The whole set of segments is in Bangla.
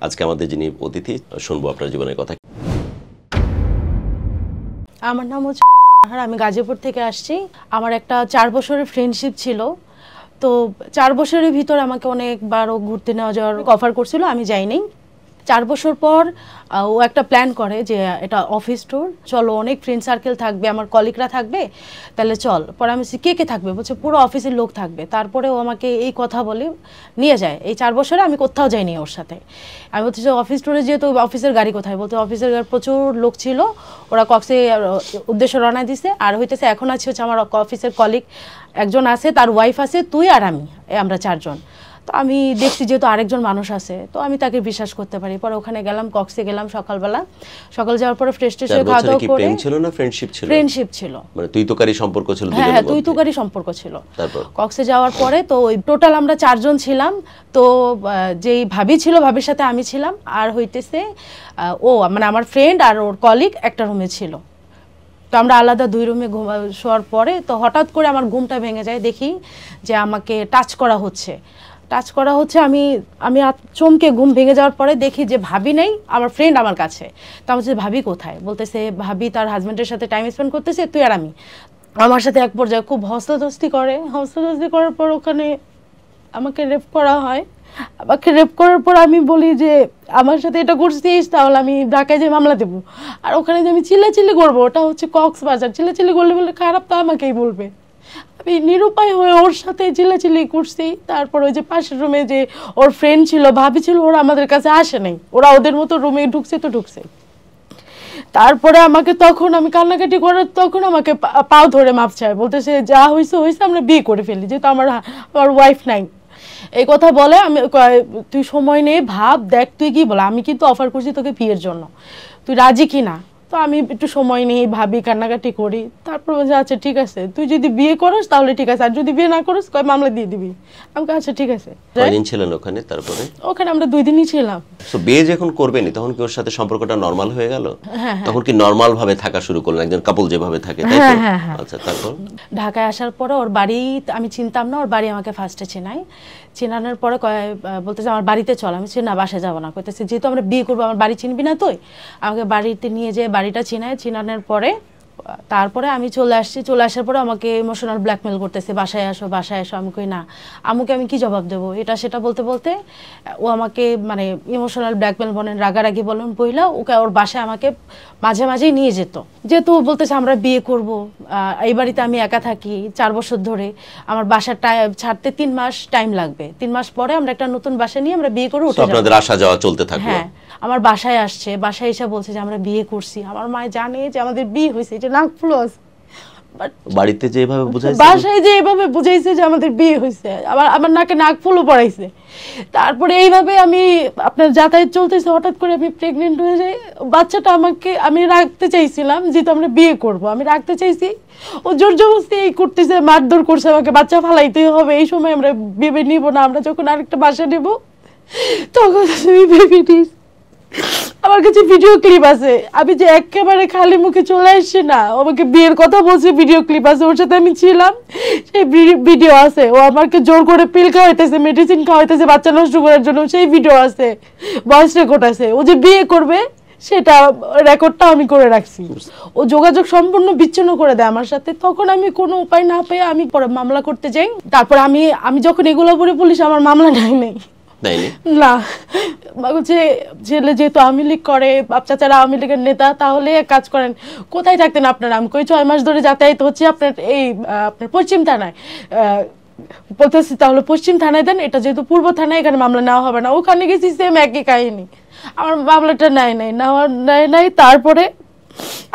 আজকে আমাদের যিনি অতিথি, শুনবো আপনার জীবনের কথা। আমার নাম হচ্ছে, আমি গাজীপুর থেকে আসছি। আমার একটা 4 বছরের ফ্রেন্ডশিপ ছিল। তো 4 বছরের ভিতর আমাকে অনেকবারও ঘুরতে নেওয়া যাওয়ার অফার করছিল, আমি যাইনি। 4 বছর পর ও একটা প্ল্যান করে যে এটা অফিস ট্যুর, চলো অনেক ফ্রেন্ড সার্কেল থাকবে, আমার কলিগরা থাকবে, তাহলে চল। পরে আমি কে কে থাকবে, বলছে পুরো অফিসের লোক থাকবে। তারপরে ও আমাকে এই কথা বলে নিয়ে যায়। এই 4 বছরে আমি কোথাও যাইনি ওর সাথে। আমি বলছি যে অফিস ট্যুরে যেহেতু অফিসের গাড়ি কোথায়, বলতে অফিসের গাড়ি প্রচুর লোক ছিল, ওরা কক্সে উদ্দেশ্যে রওনা দিছে। আর হইতেছে এখন আছে হচ্ছে আমার অফিসের কলিগ একজন আছে, তার ওয়াইফ আছে, তুই আর আমি, আমরা 4 জন। তো আমি দেখছি যেহেতু আরেকজন মানুষ আছে, তো আমি তাকে বিশ্বাস করতে পারি। পরে ওখানে গেলাম, কক্সে গেলাম সকালবেলা। সকাল যাওয়ার পরে ফ্রেশ ট্রেশ হয়ে খাওয়া দাওয়া করে। প্রেম ছিল না ফ্রেন্ডশিপ ছিল? ফ্রেন্ডশিপ ছিল, মানে তুই তোকারি সম্পর্ক ছিল। হ্যাঁ, তুই তোকারি সম্পর্ক ছিল। তারপর কক্সে যাওয়ার পরে তো ওই টোটাল আমরা 4 জন ছিলাম। তো যেই ভাবি ছিল, ভাবির সাথে আমি ছিলাম, আর হইতেছে ও মানে আমার ফ্রেন্ড আর ওর কলিগ একটা রুমে ছিল। তো আমরা আলাদা 2 রুমে শোয়ার পরে তো হঠাৎ করে আমার ঘুমটা ভেঙে যায়, দেখি যে আমাকে টাচ করা হচ্ছে। আমি চমকে ঘুম ভেঙে যাওয়ার পরে দেখি যে ভাবি নেই, আমার ফ্রেন্ড আমার কাছে। তো আমার বলছে ভাবি কোথায়, বলতেছে ভাবি তার হাজব্যান্ডের সাথে টাইম স্পেন্ড করতেছে, তুই আর আমি। আমার সাথে এক পর্যায়ে খুব হস্তদস্তি করার পর ওখানে আমাকে রেপ করা হয়। আমাকে রেপ করার পর আমি বলি যে আমার সাথে এটা করছিস, তাহলে আমি ঢাকায় যে মামলা দেবো। আর ওখানে যে আমি চিল্লাচিল্লি করবো, ওটা হচ্ছে কক্সবাজার, চিল্লাচিল্লি করলে বলে খারাপ তো আমাকেই বলবে। আমি নিরুপায় হয়ে ওর সাথে চিল্লাচিল্লি করছি। তারপর ওই যে পাশের রুমে যে ওর ফ্রেন্ড ছিল, ভাবি ছিল, ওরা আমাদের কাছে আসে নাই, ওরা ওদের মতো রুমে ঢুকছে। তারপরে আমাকে তখন আমি কান্নাকাটি করার, তখন আমাকে পাও ধরে মাপ চায়, বলতেছে যা হয়েছে আমরা বিয়ে করে ফেলি, যেহেতু আমার ওয়াইফ নাই। এই কথা বলে, আমি তুই সময় নে, ভাব, দেখ তুই কি বলে, আমি কিন্তু অফার করছি তোকে বিয়ের জন্য, তুই রাজি কি না। তো আমি একটু সময় নিয়ে ভাবি, কান্নাকাটি করি। তারপর বলছে আচ্ছা ঠিক আছে, তুই যদি বিয়ে করিস তাহলে ঠিক আছে, আর যদি বিয়ে না করিস মামলা দিয়ে দিবি। আমি আচ্ছা ঠিক আছে। কয়দিন ছিলেন ওখানে? তারপরে ওখানে আমরা 2 দিনই ছিলাম। তো বিয়ে যখন করবেন তখন কি ওর সাথে সম্পর্কটা নরমাল হয়ে গেল? তখন কি নরমাল ভাবে থাকা শুরু করলেন, একজন কাপল যেভাবে থাকে, তাই তো? আচ্ছা, তারপর ঢাকায় আসার পরে ওর বাড়ি আমি চিনতাম না, ওর বাড়ি আমাকে ফার্স্টে চেনাই। চেনানোর পরে বলতেছে আমার বাড়িতে চল। আমি না, বাসায় যাবো না। কইতেছে যেহেতু আমরা বিয়ে করবো, আমার বাড়ি চিনবি না তুই, আমাকে বাড়িতে নিয়ে যেয়ে বাড়িটা চিনানোর পরে তারপরে আমি চলে আসছি। চলে আসার পরে আমাকে ইমোশনাল ব্ল্যাকমেল করতেছে, বাসায় আসো। আমি কই না, আম্মুকে আমি কি জবাব দেবো, এটা সেটা বলতে ও আমাকে মানে ইমোশনাল ব্ল্যাকমেল বলেন, রাগারাগি বলেন, বইলা ওর বাসায় আমাকে মাঝেই নিয়ে যেত। যেহেতু বলতেছে আমরা বিয়ে করব, এই বাড়িতে আমি একা থাকি 4 বছর ধরে, আমার বাসার ছাড়তে 3 মাস টাইম লাগবে, 3 মাস পরে আমরা একটা নতুন বাসা নিয়ে আমরা বিয়ে করে উঠে যাব। আপনাদের আসা যাওয়া চলতে থাকবে। হ্যাঁ, আমার বাসায় আসছে, বাসায় এসে বলছে যে আমরা বিয়ে করছি। আমার মা জানে যে আমাদের বিয়ে হয়েছে, এটা নাক ফুলো আছে। বাড়িতে যেভাবে বুঝাইছে, বাসায় যে এভাবে বুঝাইছে যে আমাদের বিয়ে হয়েছে, আমার নাকে নাক ফুলো পড়াইছে। তারপরে এইভাবে আমি আপনার যাতায়াত চলতেছে, হঠাৎ করে আমি প্রেগনেন্ট হয়ে যাই। বাচ্চাটা আমি রাখতে চাইছিলাম, যেহেতু আমরা বিয়ে করব, আমি রাখতে চাইছি। ও জোর জবরদস্তি এই করতেছে, মারধর করছে আমাকে, বাচ্চা ফালাইতেই হবে, এই সময় আমরা বেবি নিব না, আমরা যখন আরেকটা বাসা নেব তখন বেবি নিস। আমার কাছে ভিডিও ক্লিপ আছে, আমি যে একেবারে খালি মুখে চলে আসছি না, আমাকে বিয়ের কথা বলছে, ভিডিও ক্লিপ আছে, ওর সাথে আমি ছিলাম, সেই ভিডিও আছে। ও আমাকে জোর করে পিল খাওয়াইতেছে, মেডিসিন খাওয়াইতেছে বাচ্চা নষ্ট করার জন্য, সেই ভিডিও আছে, ভয়েস রেকর্ড আছে। ও যে বিয়ে করবে সেটা রেকর্ডটা আমি করে রাখছি। ও যোগাযোগ সম্পূর্ণ বিচ্ছিন্ন করে দেয় আমার সাথে। তখন আমি কোনো উপায় না পেয়ে আমি পরে মামলা করতে যাই। তারপর আমি যখন এগুলো বলে, পুলিশ আমার মামলা নেয় না। বলছে ছেলে যেহেতু আওয়ামী লীগ করে, চাচারা আওয়ামী লীগের নেতা, তাহলে এক কাজ করেন, কোথায় থাকতেন আপনারা? আমি কই 6 মাস ধরে যাতায়াত হচ্ছে আপনার আপনার পশ্চিম থানায়। বলতেছি তাহলে পশ্চিম থানায় দেন, এটা যেহেতু পূর্ব থানায়, এখানে মামলা নেওয়া হবে না। ওখানে গেছি, সেম একই কাহিনী, আমার মামলাটা নেয় নাই। তারপরে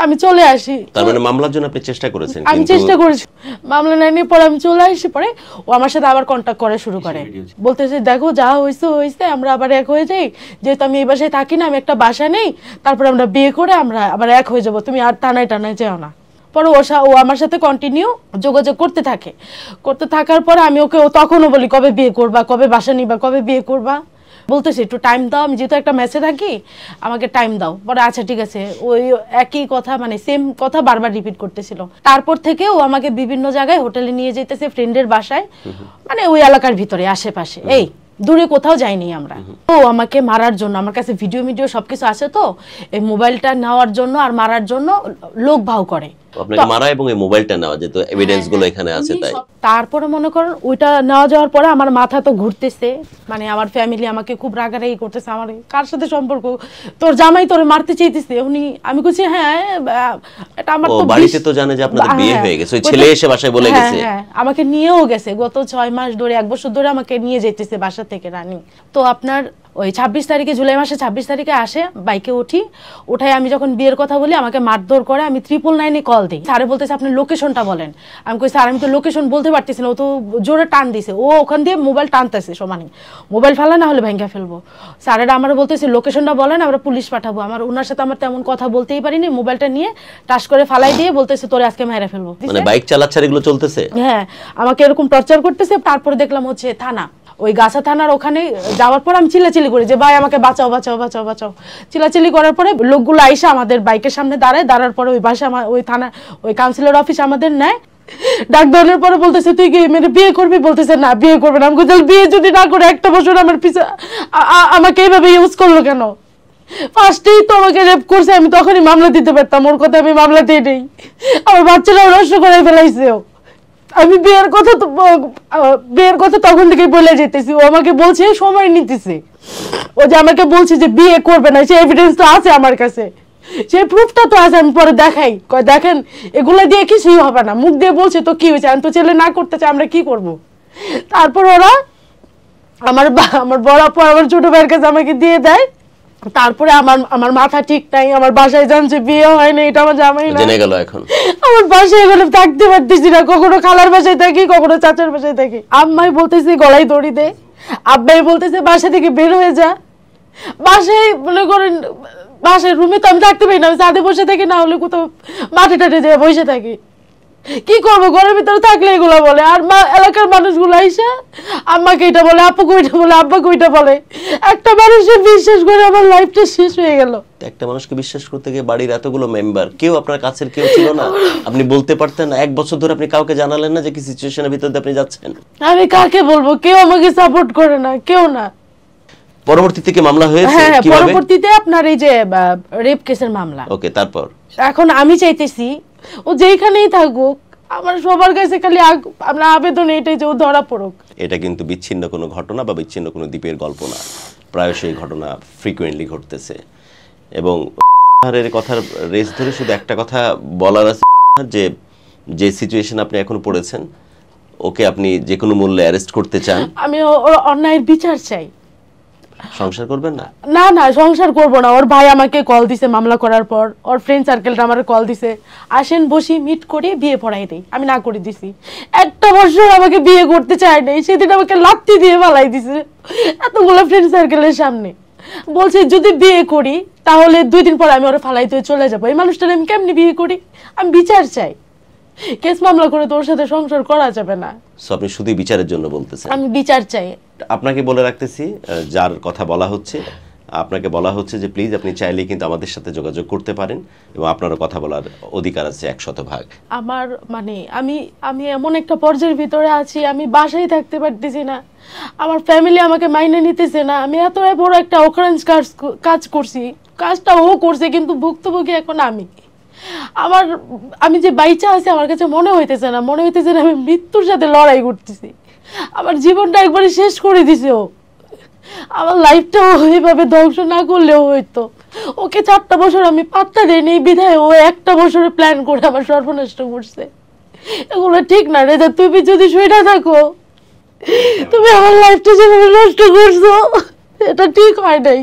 আমি চলে আসি। তার মানে মামলার জন্য আপনি চেষ্টা করেছেন? আমি চেষ্টা করেছি, মামলা নেয়নি। পরে আমি চলে আসি, পরে ও আমার সাথে আবার কন্ট্যাক্ট করা শুরু করে, বলতেছে দেখো যা হয়েছে আমরা আবার এক হয়ে যাই, যেহেতু আমি এই বাসায় থাকি না, আমি একটা বাসা নেই, তারপরে আমরা বিয়ে করে আমরা আবার এক হয়ে যাবো, তুমি আর টানায় যেও না। পরে ও আমার সাথে কন্টিনিউ যোগাযোগ করতে থাকার পরে আমি ওকে তখনও বলি কবে বিয়ে করবা, কবে বাসা নিবা, কবে বিয়ে করবা। বলতেছে একটু টাইম দাও, আমি যেহেতু একটা মেসে থাকি, আমাকে টাইম দাও। পরে আচ্ছা ঠিক আছে, ওই একই কথা, মানে সেম কথা বারবার রিপিট করতেছিল। তারপর থেকে ও আমাকে বিভিন্ন জায়গায় হোটেলে নিয়ে যেতেছে, ফ্রেন্ডের বাসায়, মানে ওই এলাকার ভিতরে আশেপাশে। এই দূরে কোথাও যাইনি আমরা। ও আমাকে মারার জন্য, আমার কাছে ভিডিও সবকিছু আছে, তো এই মোবাইলটা নেওয়ার জন্য আর মারার জন্য লোক ভাও করে, আপনাকে মারা এবং এই মোবাইলটা নেওয়া, যেহেতু এভিডেন্স গুলো এখানে আছে তাই। তারপরে মনে করেন ওইটা নেওয়া যাওয়ার পরে আমার মাথা তো ঘুরতেছে, মানে আমার ফ্যামিলি আমাকে খুব রাগারাগি করতেছে, আমার কার সাথে সম্পর্ক, তোর জামাই তোরে মারতে চাইতেছে উনি। আমি কইছি হ্যাঁ এটা আমার তো বাড়িতে তো জানে যে আপনাদের বিয়ে হয়ে গেছে, ওই ছেলে এসে বাসায় বলে গেছে। হ্যাঁ আমাকে নিয়েও গেছে, গত 6 মাস ধরে 1 বছর ধরে আমাকে নিয়ে যাইতেছে বাসা থেকে রানী। তো আপনার ওই 26 তারিখে, জুলাই মাসে 26 তারিখে আসে, বাইকে উঠি, উঠাই আমি যখন বিয়ের কথা বলি আমাকে মারধর করে। আমি 999 কল দিই, স্যারে বলতেছে আপনি লোকেশনটা বলেন। আমি কই স্যার আমি তো লোকেশন বলতে পারতেছি না, ও তো জোরে টান দিছে, ও ওখান দিয়ে মোবাইল টানতেছে সমানে, মোবাইল ফেলা না হলে ভেঙে ফেলবো। স্যারেরা আমার বলতেছে লোকেশনটা বলেন, আমরা পুলিশ পাঠাবো। আমার ওনার সাথে আমার তেমন কথা বলতেই পারিনি, মোবাইলটা নিয়ে টাচ করে ফালাই দিয়ে বলতেছে তোরে আজকে মেরে ফেলবো। মানে বাইক চালাচ্ছে আর এগুলো চলতেছে। হ্যাঁ আমাকে এরকম টর্চার করতেছে। তারপরে দেখলাম হচ্ছে থানা, ওই গাছা থানার ওখানে যাওয়ার পর আমি চিল্লাচিল্লি করি যে ভাই আমাকে বাঁচাও বাঁচাও বাঁচাও বাঁচাও। চিল্লাচিল্লি করার পরে লোকগুলো আইসা আমাদের বাইকের সামনে দাঁড়ার পরে ওই বাসা ওই থানা ওই কাউন্সিলর অফিস আমাদের নেয়। ডাক দেওয়ার পরে বলতেছে তুই কি মেরে বিয়ে করবি, বলতেছে না বিয়ে করবে না। আমি বলছি বিয়ে যদি না করে 1টা বছর আমার পিছে আমাকে এইভাবে ইউজ করলো কেন? ফার্স্টেই তো আমাকে রেপ করছে, আমি তখনই মামলা দিতে পারতাম, ওর কথা আমি মামলা দিয়ে নেই। আমার বাচ্চারাও নষ্ট করে ফেলাইছে। আমি বিয়ের কথা তখন থেকে বলে যেতেছি, ও আমাকে বলছে সময় নিতেছে, ও যে আমাকে বলছে যে বিয়ে করবে না, সেই এভিডেন্স তো আছে আমার কাছে, সেই প্রুফটা তো আছে, আমি পরে দেখাই, দেখেন এগুলো দিয়ে কিছুই হবে না, মুখ দিয়ে বলছে তো কি হয়েছে, আমি তো ছেলে না করতে চাই, আমরা কি করব। তারপর ওরা আমার বড় আপু আমার ছোট ভাইয়ের কাছে আমাকে দিয়ে দেয়। তারপরে আমার মাথা ঠিক নাই, আমার বাসায় জানছে বিয়ে হয় না, এটা আমার জামাই না, জেনে গেল। এখন আমার বাসায় গেলে থাকতে পারতেছি না, কখনো খালার বাসায় থাকি, কখনো চাচার বাসায় থাকি। আম্মাই বলতেছে গলায় দড়ি দে, আব্বাই বলতেছে বাসা থেকে বের হয়ে যা। বাসায় মনে করেন বাসায় রুমে তো আমি থাকতে পারি না, আমি ছাদে বসে থাকি, না হলে কোথাও মাঠে টাটে যেয়ে বসে থাকি। কি করবো, ঘরের ভিতরে থাকলে এগুলো বলে। আর এলাকার মানুষগুলো আইসা আম্মাকে এটা বলে, আপুকে ওইটা বলে, আব্বাকে ওইটা বলে। একটা মানুষের বিশ্বাস করে আমার লাইফটা শেষ হয়ে গেল। একটা মানুষকে বিশ্বাস করতে গিয়ে বাড়ির এতগুলো মেম্বার, কেউ আপনার কাছের কেউ ছিল না? আপনি বলতে পারতেন না? 1 বছর ধরে আপনি কাউকে জানালেন না যে কি সিচুয়েশনের ভিতর দিয়ে আপনি যাচ্ছেন? আমি কাকে বলবো, কেউ আমাকে সাপোর্ট করে না, কেউ না। পরবর্তীতে কি মামলা হয়েছে? হ্যাঁ কিভাবে? পরবর্তীতে আপনার এই যে রেপ কেসের মামলা। ওকে, তারপর এখন আমি চাইতেছি ও যেখানেই থাকুক, আমার সবার কাছে খালি আমরা আবেদন এটাই যে ও ধরা পড়ুক। এটা কিন্তু বিচ্ছিন্ন কোনো ঘটনা বা বিচ্ছিন্ন কোনো দ্বীপের গল্প না, প্রায়শই ঘটনা ফ্রিকুয়েন্টলি ঘটতেছে। এবং এর কথার রেস ধরে শুধু একটা কথা বলার আছে, যে সিচুয়েশন আপনি এখন পড়েছেন, ওকে আপনি যে কোনো মূল্যে অ্যারেস্ট করতে চান। আমি ওর অন্যায়ের বিচার চাই। সংসার করবেন না? না না সংসার করব না। ওর ভাই আমাকে কল দিছে মামলা করার পর, ওর ফ্রেন্ড সার্কেলটা আমার কল দিছে, আসেন বসি মিট করে বিয়ে পড়াই দেই। আমি না করে দিছি। 1টা বছর আমাকে বিয়ে করতে চায় নাই, সেদিন আমাকে লাত্তি দিয়ে ফালাই দিছে এতগুলো ফ্রেন্ড সার্কেলের সামনে। বলছে যদি বিয়ে করি তাহলে 2 দিন পর আমি ওরা ফালাই দিয়ে চলে যাবো। এই মানুষটার আমি কেমনি বিয়ে করি? আমি বিচার চাই। কেস মামলা করে তোর সাথে সংসার করা যাবে না। সো আপনি শুধু বিচারের জন্য বলতেছেন? আমি বিচার চাই। আপনাকে বলে রাখতেছি, যার কথা বলা হচ্ছে, আপনাকে বলা হচ্ছে যে প্লিজ আপনি চাইলেই কিন্তু আমাদের সাথে যোগাযোগ করতে পারেন এবং আপনারও কথা বলার অধিকার আছে 100%। আমার মানে আমি এমন একটা পর্যায়ের ভিতরে আছি, আমি বাসায় থাকতে পারতেছি না, আমার ফ্যামিলি আমাকে মাইনে নিতেছে না। আমি এত বড় একটা অকারেন্স কাজ করছি, কাজটা ও করছে, কিন্তু ভুক্তভোগী এখন আমি যে বাইচা আছি আমার কাছে মনে হইতেছে না আমি মৃত্যুর সাথে লড়াই করতেছি। আমার জীবনটা একবারে শেষ করে দিছে ও। আমার লাইফটা ওইভাবে ধ্বংস না করলেও হইতো। ওকে 4টা বছর আমি পাত্তা দেয়নি, বিধায় ও 1টা বছরে প্ল্যান করে আমার সর্বনষ্ট করছে। এগুলো ঠিক না রেজা, তুমি যদি শুইনা থাকো, তুমি আমার লাইফটা যেভাবে নষ্ট করছো এটা ঠিক হয় নাই।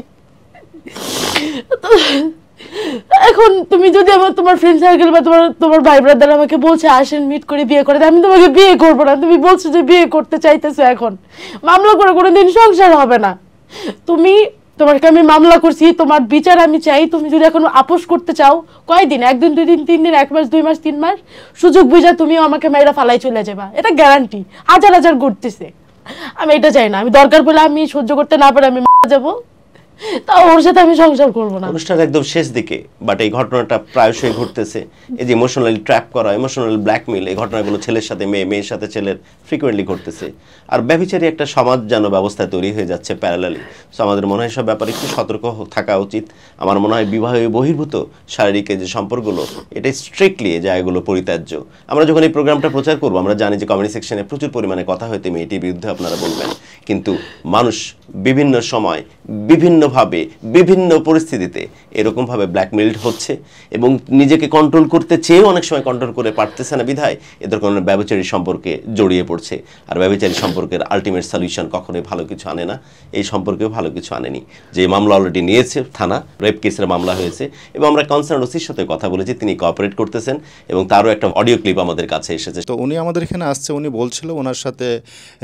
এখন তুমি যদি তোমার ফ্রেন্ড সার্কেল বা তোমার ভাই ব্রাদার আমাকে বলছে আসেন মিট করে বিয়ে করে, আমি তোমাকে বিয়ে করবো না। তুমি বলছো যে বিয়ে করতে চাইতেছো, এখন মামলা করে কোনোদিন সংসার হবে না। তোমাকে আমি মামলা করছি, তোমার বিচার আমি চাই। তুমি যদি এখন আপোষ করতে চাও, কয়দিন, 1 দিন 2 দিন 3 দিন 1 মাস 2 মাস 3 মাস সুযোগ বুঝা তুমিও আমাকে মেয়েরা ফালাই চলে যাবা, এটা গ্যারান্টি। হাজার ঘুরতেছে। আমি এটা চাই না। আমি দরকার পড়লে আমি সহ্য করতে না পারে আমি মারা যাবো, তাও ওর সাথে আমি সংসার করবো না। অনুষ্ঠানের একদম শেষ দিকে, বাট এই ঘটনাটা প্রায়শই ঘটতেছে। এই যে ইমোশনালি ট্র্যাপ করা, ইমোশনাল ব্ল্যাকমেল, এই ঘটনাগুলো ছেলের সাথে মেয়ে, মেয়ের সাথে ছেলের ফ্রিকোয়েন্টলি ঘটতেছে। আর ব্যভিচারী একটা সমাজ যেন ব্যবস্থা তৈরি হয়ে যাচ্ছে প্যারালালি। সো আমাদের মনে হয় সব ব্যাপারে একটু সতর্ক থাকা উচিত। আমার মনে হয় বিবাহ বহির্ভূত শারীরিক যে সম্পর্কগুলো, এটা স্ট্রিক্টলি এই জায়গাগুলো পরিত্যাজ্য। আমরা যখন এই প্রোগ্রামটা প্রচার করবো, আমরা জানি যে কমিউনিটি সেকশনে প্রচুর পরিমাণে কথা হইতে মেয়েটির বিরুদ্ধে আপনারা বলবেন, কিন্তু মানুষ বিভিন্ন সময় বিভিন্নভাবে বিভিন্ন পরিস্থিতিতে এরকমভাবে ব্ল্যাকমেইলড হচ্ছে এবং নিজেকে কন্ট্রোল করতে চেয়েও অনেক সময় কন্ট্রোল করে পারতেছে না, বিধায় এদের কোনো ব্যভিচারী সম্পর্কে জড়িয়ে পড়ছে। আর ব্যভিচারী সম্পর্কের আলটিমেট সলিউশন কখনোই ভালো কিছু আনে না, এই সম্পর্কেও ভালো কিছু আনেনি। যে মামলা অলরেডি নিয়েছে থানা, রেপ কেসের মামলা হয়েছে, এবং আমরা কনসার্ন ওসির সাথে কথা বলেছি, তিনি কোঅপারেট করতেছেন এবং তারও একটা অডিও ক্লিপ আমাদের কাছে এসেছে। তো উনি আমাদের এখানে আসছে, উনি বলছিল ওনার সাথে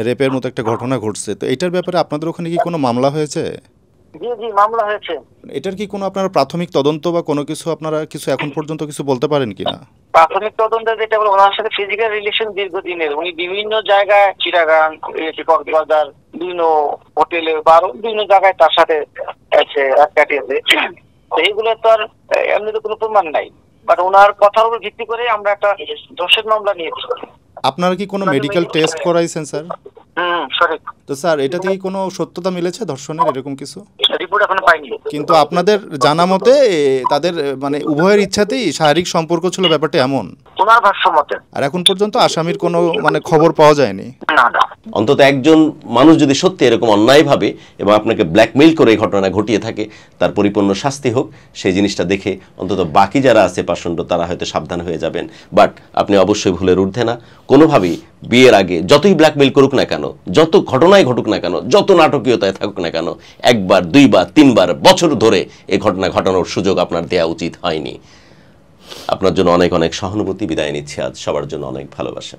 রেপের মতো একটা ঘটনা ঘটছে। তো এটার ব্যাপারে আপনাদের ওখানে কি কোনো মামলা হয়েছে? জি জি, মামলা হয়েছে। এটার কি কোনো আপনারা প্রাথমিক তদন্ত বা কোনো কিছু আপনারা কিছু এখন পর্যন্ত কিছু বলতে পারেন কিনা? প্রাথমিক তদন্তে যেটা বলে, ওনার সাথে ফিজিক্যাল রিলেশন দীর্ঘদিনের। উনি বিভিন্ন জায়গায়, চিটাগাং, কক্সবাজার, বিভিন্ন হোটেলে বা আরো বিভিন্ন জায়গায় তার সাথে রাত কাটিয়েছে। তো এইগুলো তো আর এমনিতে কোনো প্রমাণ নাই, বাট ওনার কথার উপর ভিত্তি করে আমরা একটা ধর্ষণ মামলা নিয়েছি। আপনারা কি কোনো মেডিকেল টেস্ট করাইছেন স্যার? সঠিক। তো স্যার, এটা থেকে কোনো সত্যতা মিলেছে ধর্ষণের, এরকম কিছু? রিপোর্ট এখনো পাইনি। কিন্তু আপনাদের জানা মতে তাদের মানে উভয়ের ইচ্ছাতেই শারীরিক সম্পর্ক ছিল, ব্যাপারটা এমন ওনার ভাষ্য মতে। আর এখন পর্যন্ত আসামির কোনো মানে খবর পাওয়া যায়নি? না না। অন্তত একজন মানুষ যদি সত্যি এরকম অন্যায়ভাবে এবং আপনাকে ব্ল্যাকমেইল করে এই ঘটনা ঘটিয়ে থাকে, তার পরিপূর্ণ শাস্তি হোক, সেই জিনিসটা দেখে অন্তত বাকি যারা আছে পাষণ্ড তারা হয়তো সাবধান হয়ে যাবেন। বাট আপনি অবশ্যই ভুলের ঊর্ধ্বে না। কোনোভাবেই বিয়ের আগে যতই ব্ল্যাকমেইল করুক না কেন, যত ঘটনায় ঘটুক না কেন, যত নাটকীয়তায় থাকুক না কেন, একবার, দুইবার, তিনবার, বছর ধরে এই ঘটনা ঘটানোর সুযোগ আপনার দেওয়া উচিত হয়নি। আপনার জন্য অনেক অনেক সহানুভূতি। বিদায় নিচ্ছি আজ। সবার জন্য অনেক ভালোবাসা।